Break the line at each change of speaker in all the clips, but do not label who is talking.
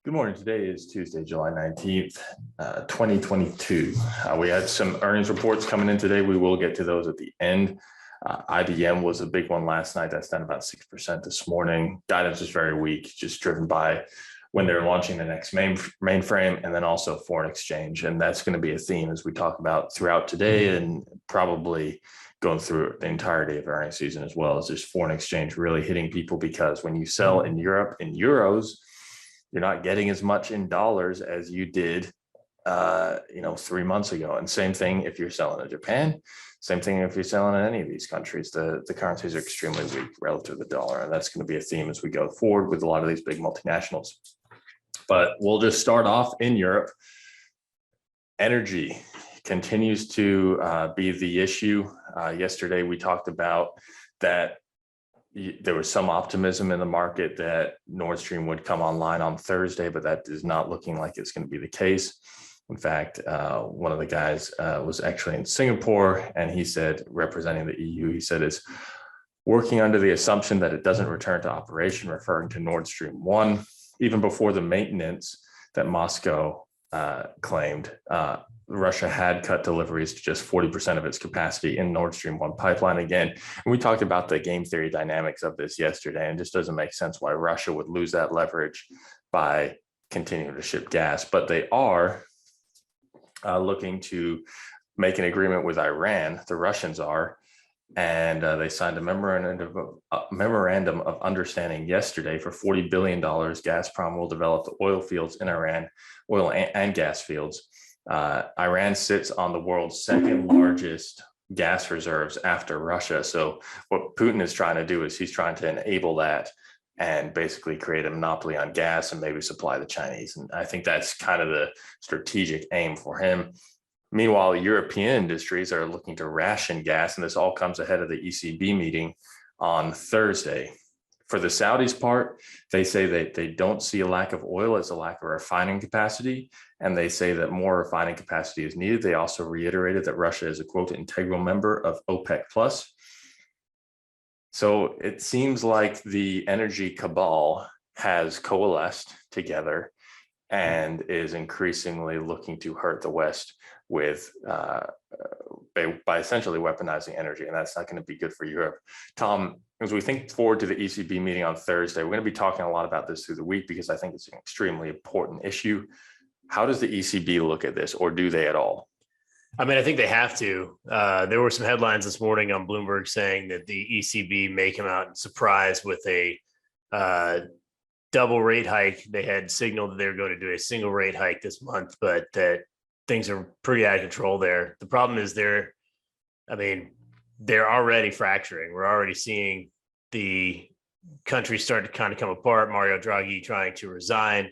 Good morning. Today is Tuesday, July 19th, 2022. We had some earnings reports coming in today. We will get to those at the end. IBM was a big one last night. That's down about 6% this morning. Guidance is very weak, just driven by when they're launching the next mainframe and then also foreign exchange. And that's going to be a theme as we talk about throughout today and probably going through the entirety of earnings season as well, as just foreign exchange really hitting people, because when you sell in Europe in euros, you're not getting as much in dollars as you did 3 months ago. And same thing if you're selling in Japan, same thing if you're selling in any of these countries. The currencies are extremely weak relative to the dollar, and that's going to be a theme as we go forward with a lot of these big multinationals. But we'll just start off in Europe. Energy continues to be the issue. Yesterday we talked about that there was some optimism in the market that Nord Stream would come online on Thursday, but that is not looking like it's going to be the case. In fact, one of the guys was actually in Singapore, and he said, representing the EU, he said it's working under the assumption that it doesn't return to operation, referring to Nord Stream 1, even before the maintenance that Moscow claimed. Russia had cut deliveries to just 40% of its capacity in Nord Stream 1 pipeline again. And we talked about the game theory dynamics of this yesterday, and just doesn't make sense why Russia would lose that leverage by continuing to ship gas. But they are looking to make an agreement with Iran, the Russians are, and they signed a memorandum of understanding yesterday for $40 billion. Gazprom will develop the oil fields in Iran, oil and gas fields. Iran sits on the world's second largest gas reserves after Russia. So what Putin is trying to do is he's trying to enable that and basically create a monopoly on gas and maybe supply the Chinese. And I think that's kind of the strategic aim for him. Meanwhile, European industries are looking to ration gas, and this all comes ahead of the ECB meeting on Thursday. For the Saudis' part, they say that they don't see a lack of oil as a lack of refining capacity, and they say that more refining capacity is needed. They also reiterated that Russia is a, quote, integral member of OPEC+. So it seems like the energy cabal has coalesced together and is increasingly looking to hurt the West with by essentially weaponizing energy, and that's not going to be good for Europe. Tom, as we think forward to the ECB meeting on Thursday, we're going to be talking a lot about this through the week because I think it's an extremely important issue. How does the ECB look at this, or do they at all?
I mean, I think they have to. There were some headlines this morning on Bloomberg saying that the ECB may come out and surprise with a double rate hike. They had signaled that they were going to do a single rate hike this month, but that things are pretty out of control there. The problem is they're already fracturing. We're already seeing the country start to kind of come apart. Mario Draghi trying to resign.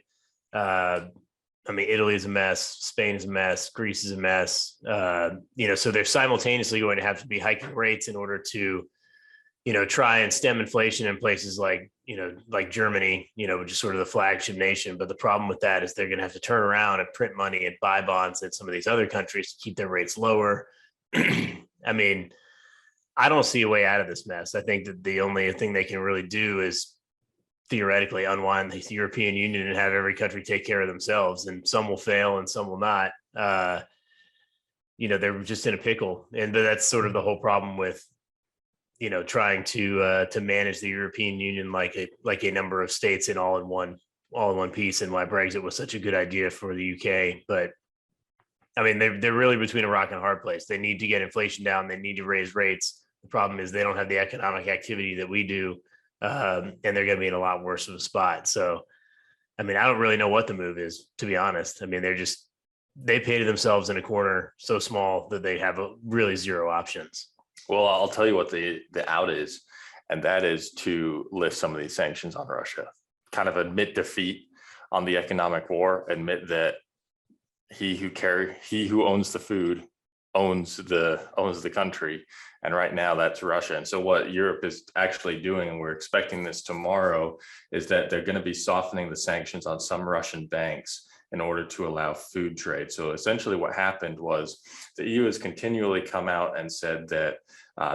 Italy is a mess. Spain is a mess. Greece is a mess. So they're simultaneously going to have to be hiking rates in order to, try and stem inflation in places like Germany, which is sort of the flagship nation. But the problem with that is they're going to have to turn around and print money and buy bonds in some of these other countries to keep their rates lower. I don't see a way out of this mess. I think that the only thing they can really do is theoretically unwind the European Union and have every country take care of themselves, and some will fail and some will not. They're just in a pickle, and that's sort of the whole problem with trying to manage the European Union like a number of states in all in one piece, and why Brexit was such a good idea for the UK. But they're really between a rock and a hard place. They need to get inflation down. They need to raise rates. The problem is they don't have the economic activity that we do. And they're going to be in a lot worse of a spot. So, I don't really know what the move is, to be honest. They painted themselves in a corner so small that they have really zero options.
Well, I'll tell you what the out is, and that is to lift some of these sanctions on Russia, kind of admit defeat on the economic war, admit that he who owns the food owns the country. And right now that's Russia. And so what Europe is actually doing, and we're expecting this tomorrow, is that they're going to be softening the sanctions on some Russian banks in order to allow food trade. So essentially what happened was the EU has continually come out and said that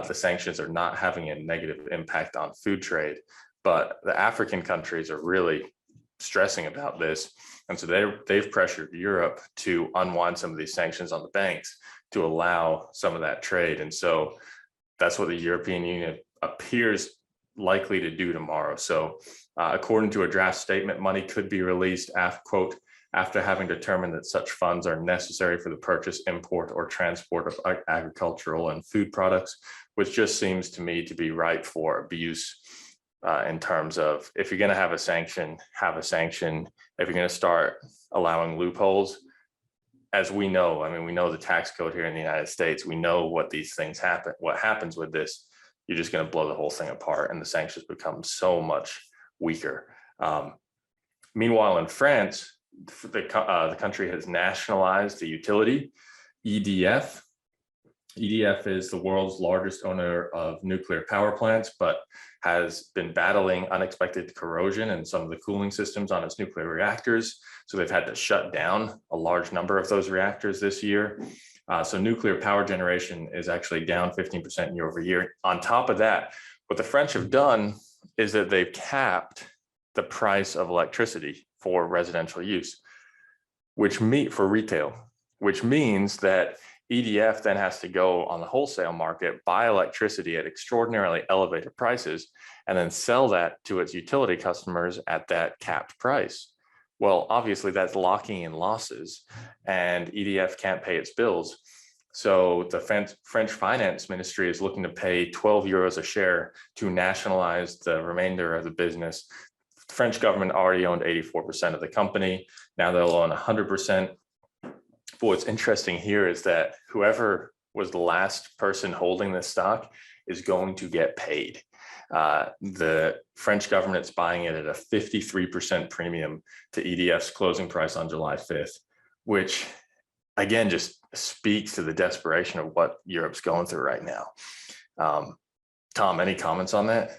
the sanctions are not having a negative impact on food trade, but the African countries are really stressing about this. And so they've pressured Europe to unwind some of these sanctions on the banks to allow some of that trade. And so that's what the European Union appears likely to do tomorrow. So according to a draft statement, money could be released after having determined that such funds are necessary for the purchase, import, or transport of agricultural and food products, which just seems to me to be ripe for abuse in terms of, if you're going to have a sanction, have a sanction. If you're going to start allowing loopholes, as we know, I mean, we know the tax code here in the United States, we know what these things happen, what happens with this, you're just going to blow the whole thing apart and the sanctions become so much weaker. Meanwhile, in France, the country has nationalized the utility, EDF. EDF is the world's largest owner of nuclear power plants, but has been battling unexpected corrosion in some of the cooling systems on its nuclear reactors. So they've had to shut down a large number of those reactors this year. So nuclear power generation is actually down 15% year over year. On top of that, what the French have done is that they've capped the price of electricity for residential use, for retail, which means that EDF then has to go on the wholesale market, buy electricity at extraordinarily elevated prices, and then sell that to its utility customers at that capped price. Well, obviously that's locking in losses, and EDF can't pay its bills. So the French finance ministry is looking to pay 12 euros a share to nationalize the remainder of the business. The French government already owned 84% of the company. Now they'll own 100%. But what's interesting here is that whoever was the last person holding this stock is going to get paid. The French government's buying it at a 53% premium to EDF's closing price on July 5th, which again just speaks to the desperation of what Europe's going through right now. Tom, any comments on that?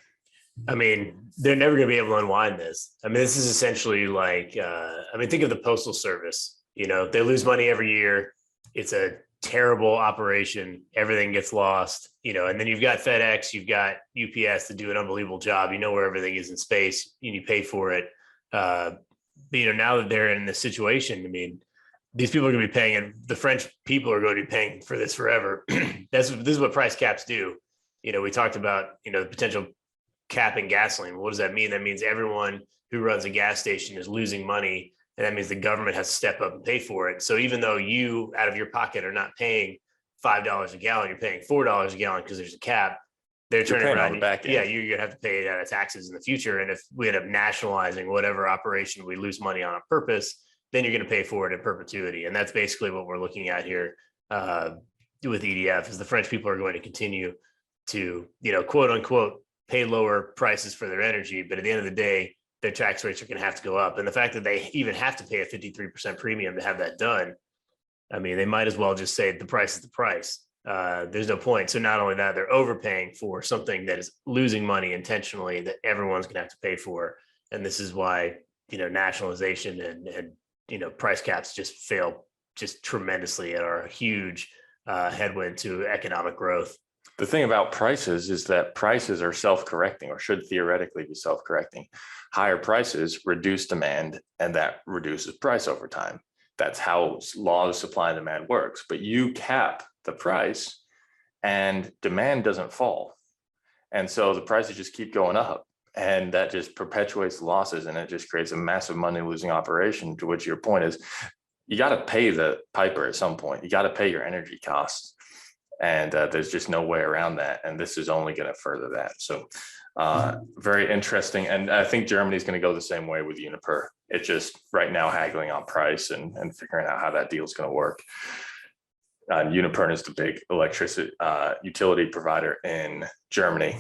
I mean, they're never going to be able to unwind this. I mean, this is essentially like, think of the Postal Service. You know, they lose money every year. It's a terrible operation. Everything gets lost, you know, and then you've got FedEx, you've got UPS to do an unbelievable job. You know where everything is in space and you pay for it. But, you know, now that they're in this situation, I mean, these people are going to be paying, and the French people are going to be paying for this forever. This is what price caps do. You know, we talked about, you know, the potential capping gasoline. What does that mean? That means everyone who runs a gas station is losing money. And that means the government has to step up and pay for it. So even though you out of your pocket are not paying $5 a gallon, you're paying $4 a gallon because there's a cap. They're turning around.
On the back end.
Yeah, you're gonna have to pay it out of taxes in the future. And if we end up nationalizing whatever operation we lose money on purpose, then you're gonna pay for it in perpetuity. And that's basically what we're looking at here with EDF. Is the French people are going to continue to, you know, quote unquote, pay lower prices for their energy, but at the end of the day, their tax rates are going to have to go up. And the fact that they even have to pay a 53% premium to have that done, I mean, they might as well just say the price is the price. There's no point. So not only that, they're overpaying for something that is losing money intentionally that everyone's going to have to pay for. And this is why, you know, nationalization and you know, price caps just fail just tremendously and are a huge headwind to economic growth.
The thing about prices is that prices are self-correcting, or should theoretically be self-correcting. Higher prices reduce demand, and that reduces price over time. That's how law of supply and demand works. But you cap the price and demand doesn't fall. And so the prices just keep going up, and that just perpetuates the losses, and it just creates a massive money losing operation, to which your point is you got to pay the piper at some point. You got to pay your energy costs. And there's just no way around that. And this is only going to further that. So very interesting. And I think Germany's going to go the same way with Uniper. It's just right now haggling on price and figuring out how that deal is going to work. Uniper is the big electricity utility provider in Germany.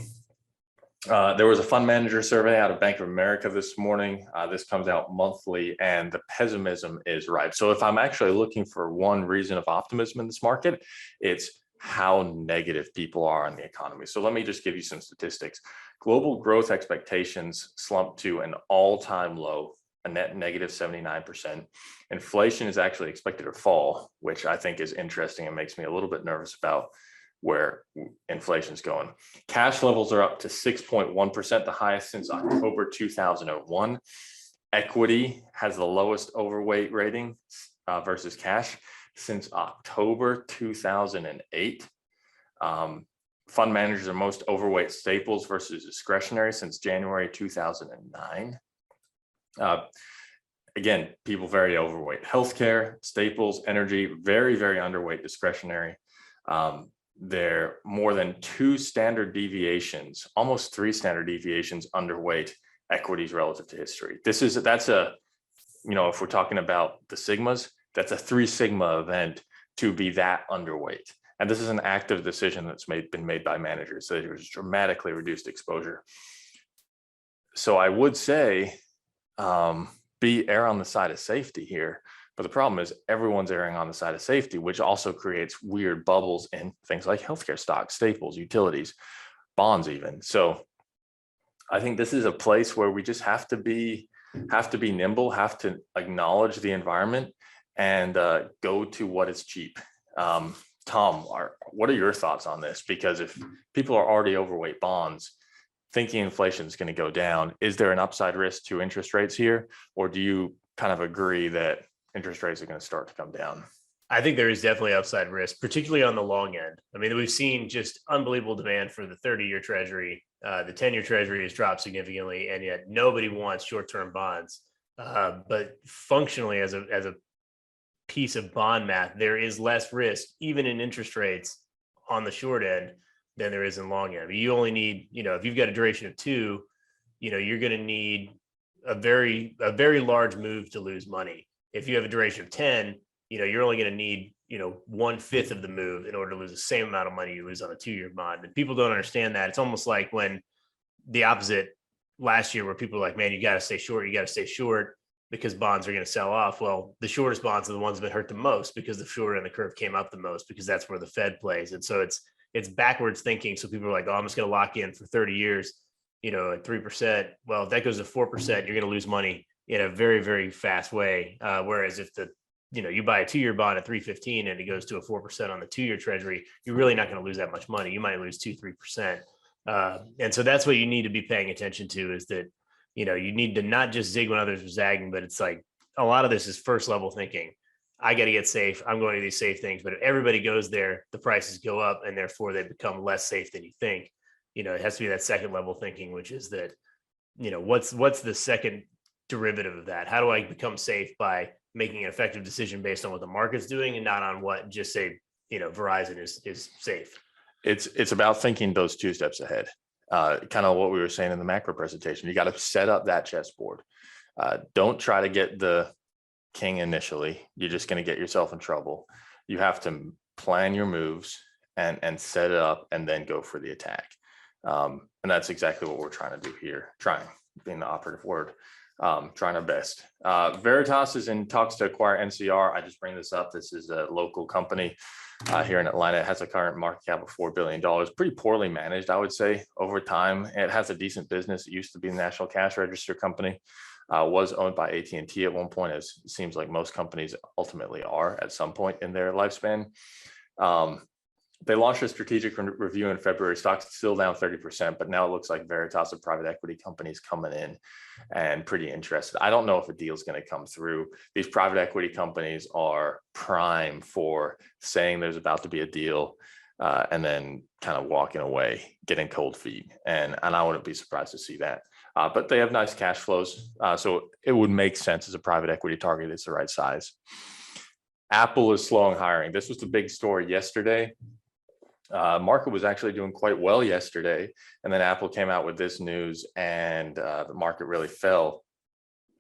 There was a fund manager survey out of Bank of America this morning. This comes out monthly, and the pessimism is ripe. So if I'm actually looking for one reason of optimism in this market, it's how negative people are on the economy. So let me just give you some statistics. Global growth expectations slumped to an all-time low, a net negative 79%. Inflation is actually expected to fall, which I think is interesting and makes me a little bit nervous about where inflation is going. Cash levels are up to 6.1%, the highest since October 2001. Equity has the lowest overweight rating versus cash since October 2008. Fund managers are most overweight staples versus discretionary since January 2009. Again, people very overweight. Healthcare, staples, energy, very, very underweight discretionary. They're more than 2 standard deviations, almost 3 standard deviations underweight equities relative to history. That's a, if we're talking about the sigmas, that's a 3 sigma event to be that underweight. And this is an active decision that's been made by managers. So there's dramatically reduced exposure. So I would say, err on the side of safety here. But the problem is everyone's erring on the side of safety, which also creates weird bubbles in things like healthcare stocks, staples, utilities, bonds even. So I think this is a place where we just have to be nimble, have to acknowledge the environment and go to what is cheap. Tom, what are your thoughts on this? Because if people are already overweight bonds, thinking inflation is going to go down, is there an upside risk to interest rates here? Or do you kind of agree that interest rates are going to start to come down?
I think there is definitely upside risk, particularly on the long end. I mean, we've seen just unbelievable demand for the 30-year treasury. The 10-year treasury has dropped significantly, and yet nobody wants short-term bonds. But functionally, as a piece of bond math, there is less risk, even in interest rates on the short end, than there is in long end. You only need, if you've got a duration of 2, you're going to need a very large move to lose money. If you have a duration of 10, you're only going to need, 1/5 of the move in order to lose the same amount of money you lose on a 2-year bond. And people don't understand that. It's almost like when the opposite last year, where people are like, man, you got to stay short because bonds are going to sell off. Well, the shortest bonds are the ones that hurt the most because the shorter end of the curve came up the most, because that's where the Fed plays. And so it's backwards thinking. So people are like, oh, I'm just going to lock in for 30 years, at 3%. Well, if that goes to 4%, you're going to lose money in a very, very fast way. Whereas if you buy a 2-year bond at 3.15 and it goes to a 4% on the 2-year treasury, you're really not going to lose that much money. You might lose 2-3%. And so that's what you need to be paying attention to, is that, you need to not just zig when others are zagging, but it's like a lot of this is first level thinking. I got to get safe. I'm going to these safe things. But if everybody goes there, the prices go up, and therefore they become less safe than you think. It has to be that second level thinking, which is that, what's the second derivative of that? How do I become safe by making an effective decision based on what the market's doing and not on what just say, Verizon is safe?
It's about thinking those 2 steps ahead. Kind of what we were saying in the macro presentation. You got to set up that chessboard. Don't try to get the king initially. You're just going to get yourself in trouble. You have to plan your moves and set it up and then go for the attack. And that's exactly what we're trying to do here. Trying being the operative word. Trying our best. Veritas is in talks to acquire NCR. I just bring this up. This is a local company here in Atlanta. It has a current market cap of $4 billion. Pretty poorly managed, I would say, over time. It has a decent business. It used to be the National Cash Register company. Was owned by AT&T at one point, as it seems like most companies ultimately are at some point in their lifespan. They launched a strategic review in February. Stock's still down 30%, but now it looks like Veritas, a private equity company, is coming in and pretty interested. I don't know if a deal is going to come through. These private equity companies are prime for saying there's about to be a deal and then kind of walking away, getting cold feet. And I wouldn't be surprised to see that. But they have nice cash flows. So it would make sense as a private equity target. It's the right size. Apple is slowing hiring. This was the big story yesterday. Market was actually doing quite well yesterday, and then Apple came out with this news, and the market really fell.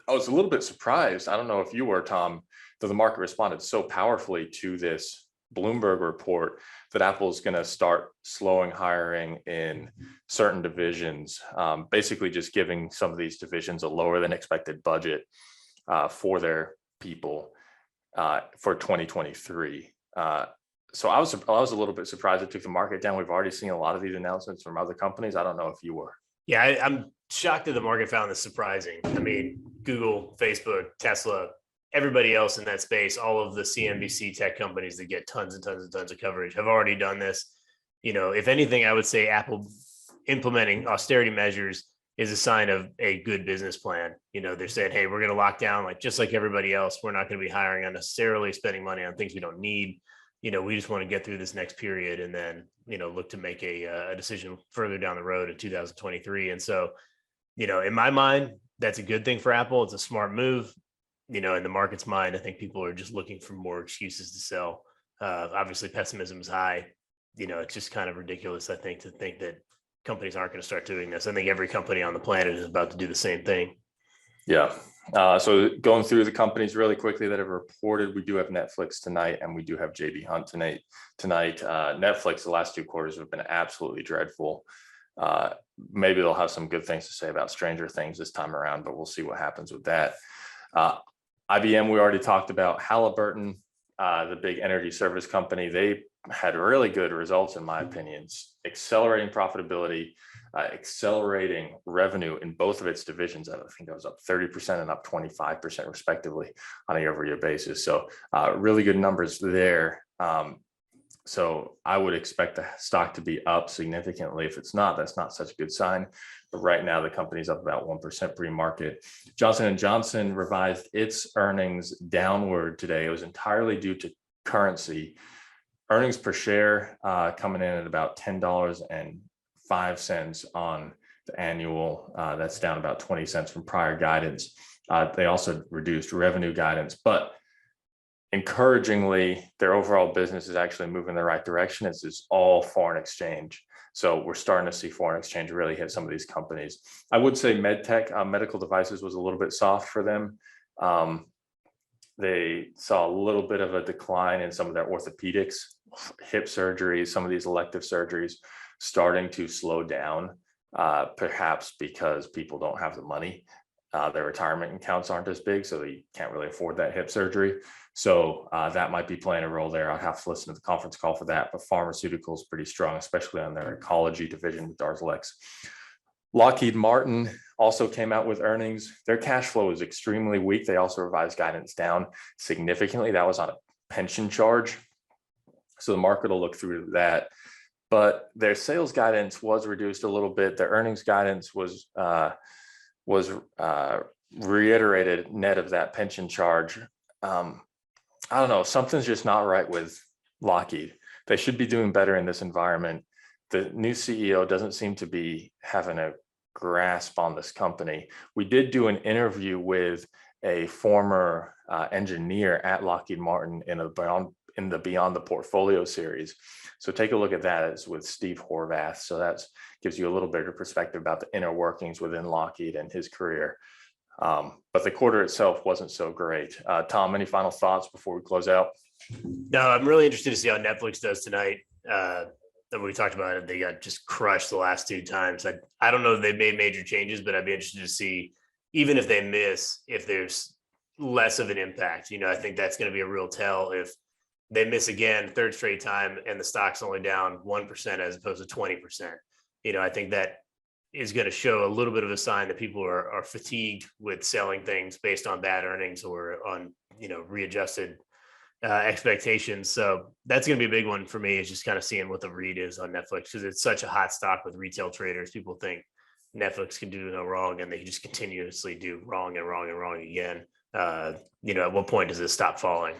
I was a little bit surprised. I don't know if you were, Tom, that the market responded so powerfully to this Bloomberg report that Apple is going to start slowing hiring in certain divisions, basically just giving some of these divisions a lower than expected budget for their people for 2023. So I was a little bit surprised it took the market down. We've already seen a lot of these announcements from other companies. I don't know if you were.
Yeah, I'm shocked that the market found this surprising. I mean, Google, Facebook, Tesla, everybody else in that space, all of the CNBC tech companies that get tons and tons and tons of coverage have already done this. If anything, I would say Apple implementing austerity measures is a sign of a good business plan. They're saying, hey, we're going to lock down just like everybody else. We're not going to be hiring unnecessarily, spending money on things we don't need. We just want to get through this next period and then, look to make a decision further down the road in 2023. And so, in my mind, that's a good thing for Apple. It's a smart move. In the market's mind, I think people are just looking for more excuses to sell. Obviously, pessimism is high. It's just kind of ridiculous, I think, to think that companies aren't going to start doing this. I think every company on the planet is about to do the same thing.
Yeah. So going through the companies really quickly that have reported, we do have Netflix tonight and we do have JB Hunt tonight. Netflix, the last 2 quarters have been absolutely dreadful. Maybe they'll have some good things to say about Stranger Things this time around, but we'll see what happens with that. IBM, we already talked about. Halliburton, the big energy service company, they had really good results, in my opinions, accelerating profitability, accelerating revenue in both of its divisions. I think that was up 30% and up 25% respectively on a year-over-year basis. So really good numbers there. So I would expect the stock to be up significantly. If it's not, that's not such a good sign. But right now, the company's up about 1% pre-market. Johnson & Johnson revised its earnings downward today. It was entirely due to currency. Earnings per share coming in at about $10.05 on the annual. That's down about 20 cents from prior guidance. They also reduced revenue guidance, but encouragingly, their overall business is actually moving in the right direction. It's all foreign exchange. So we're starting to see foreign exchange really hit some of these companies. I would say medtech, medical devices, was a little bit soft for them. They saw a little bit of a decline in some of their orthopedics, hip surgeries, some of these elective surgeries starting to slow down, perhaps because people don't have the money. Their retirement accounts aren't as big, so they can't really afford that hip surgery. So that might be playing a role there. I'll have to listen to the conference call for that. But pharmaceuticals pretty strong, especially on their oncology division with Darzalex. Lockheed Martin also came out with earnings. Their cash flow is extremely weak. They also revised guidance down significantly. That was on a pension charge. So the market will look through that. But their sales guidance was reduced a little bit. Their earnings guidance was reiterated net of that pension charge. I don't know, something's just not right with Lockheed. They should be doing better in this environment. The new CEO doesn't seem to be having a grasp on this company. We did do an interview with a former engineer at Lockheed Martin in the Beyond the Portfolio series. So take a look at that. It's with Steve Horvath. So that gives you a little bit of perspective about the inner workings within Lockheed and his career. But the quarter itself wasn't so great. Tom, any final thoughts before we close out?
No, I'm really interested to see how Netflix does tonight. We talked about it. They got just crushed the last 2 times. I don't know if they've made major changes, but I'd be interested to see, even if they miss, if there's less of an impact. I think that's going to be a real tell if they miss again, 3rd straight time, and the stock's only down 1% as opposed to 20%. I think that is going to show a little bit of a sign that people are fatigued with selling things based on bad earnings or on, readjusted expectations. So that's going to be a big one for me, is just kind of seeing what the read is on Netflix, because it's such a hot stock with retail traders. People think Netflix can do no wrong, and they just continuously do wrong and wrong and wrong again. At what point does this stop falling?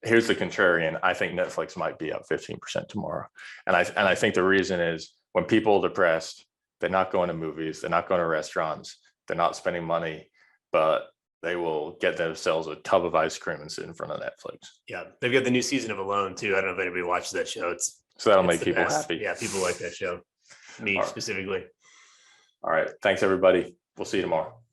Here's the contrarian. I think Netflix might be up 15% tomorrow. And I think the reason is, when people are depressed, they're not going to movies, they're not going to restaurants, they're not spending money, but they will get themselves a tub of ice cream and sit in front of Netflix.
Yeah, they've got the new season of Alone too. I don't know if anybody watches that show.
So that'll make people happy.
Yeah, people like that show. Me specifically.
All right. Thanks, everybody. We'll see you tomorrow.